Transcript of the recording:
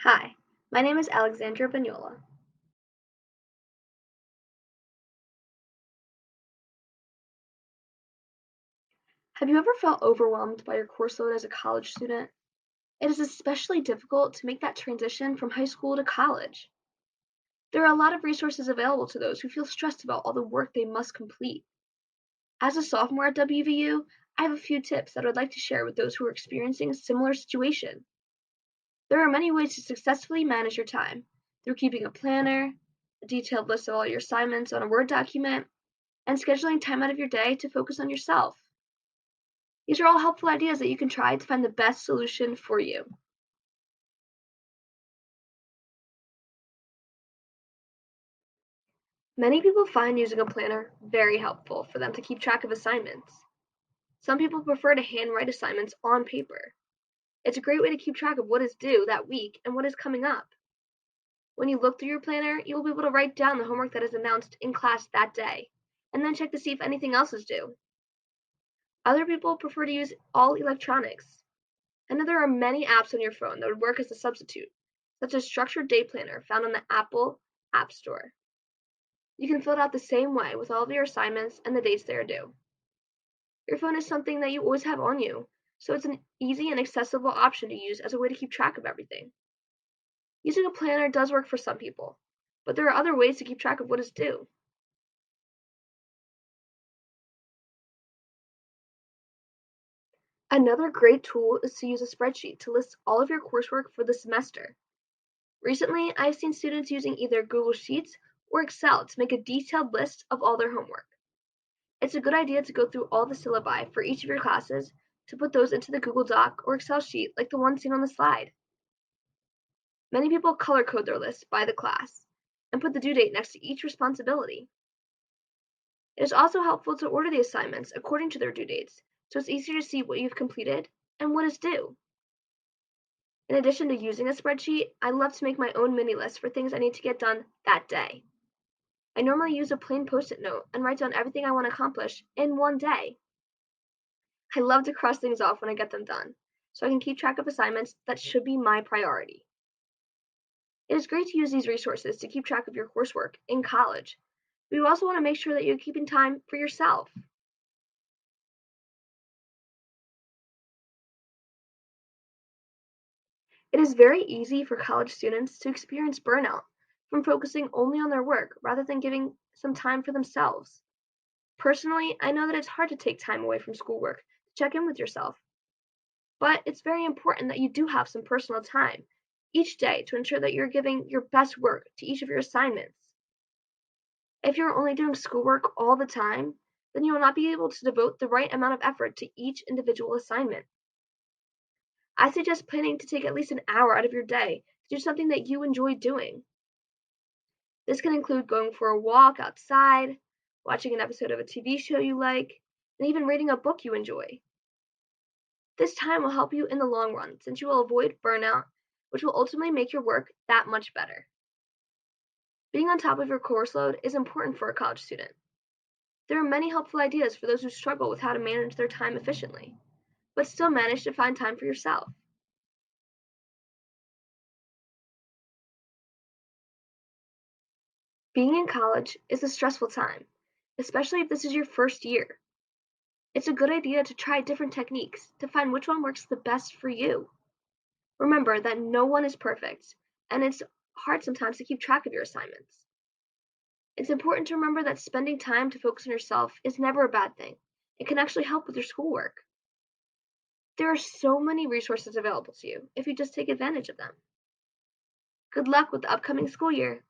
Hi, my name is Alexandra Benyola. Have you ever felt overwhelmed by your course load as a college student? It is especially difficult to make that transition from high school to college. There are a lot of resources available to those who feel stressed about all the work they must complete. As a sophomore at WVU, I have a few tips that I'd like to share with those who are experiencing a similar situation. There are many ways to successfully manage your time through keeping a planner, a detailed list of all your assignments on a Word document, and scheduling time out of your day to focus on yourself. These are all helpful ideas that you can try to find the best solution for you. Many people find using a planner very helpful for them to keep track of assignments. Some people prefer to handwrite assignments on paper. It's a great way to keep track of what is due that week and what is coming up. When you look through your planner, you will be able to write down the homework that is announced in class that day, and then check to see if anything else is due. Other people prefer to use all electronics. I know there are many apps on your phone that would work as a substitute, such as Structured Day Planner found on the Apple App Store. You can fill it out the same way with all of your assignments and the dates they are due. Your phone is something that you always have on you, so it's an easy and accessible option to use as a way to keep track of everything. Using a planner does work for some people, but there are other ways to keep track of what is due. Another great tool is to use a spreadsheet to list all of your coursework for the semester. Recently, I've seen students using either Google Sheets or Excel to make a detailed list of all their homework. It's a good idea to go through all the syllabi for each of your classes to put those into the Google Doc or Excel sheet like the one seen on the slide. Many people color code their lists by the class and put the due date next to each responsibility. It is also helpful to order the assignments according to their due dates so it's easier to see what you've completed and what is due. In addition to using a spreadsheet, I love to make my own mini list for things I need to get done that day. I normally use a plain post-it note and write down everything I want to accomplish in one day. I love to cross things off when I get them done, so I can keep track of assignments that should be my priority. It is great to use these resources to keep track of your coursework in college, but you also want to make sure that you're keeping time for yourself. It is very easy for college students to experience burnout from focusing only on their work rather than giving some time for themselves. Personally, I know that it's hard to take time away from schoolwork to check in with yourself, but it's very important that you do have some personal time each day to ensure that you're giving your best work to each of your assignments. If you're only doing schoolwork all the time, then you will not be able to devote the right amount of effort to each individual assignment. I suggest planning to take at least an hour out of your day to do something that you enjoy doing. This can include going for a walk outside, watching an episode of a TV show you like, and even reading a book you enjoy. This time will help you in the long run since you will avoid burnout, which will ultimately make your work that much better. Being on top of your course load is important for a college student. There are many helpful ideas for those who struggle with how to manage their time efficiently, but still manage to find time for yourself. Being in college is a stressful time, especially if this is your first year. It's a good idea to try different techniques to find which one works the best for you. Remember that no one is perfect, and it's hard sometimes to keep track of your assignments. It's important to remember that spending time to focus on yourself is never a bad thing. It can actually help with your schoolwork. There are so many resources available to you if you just take advantage of them. Good luck with the upcoming school year.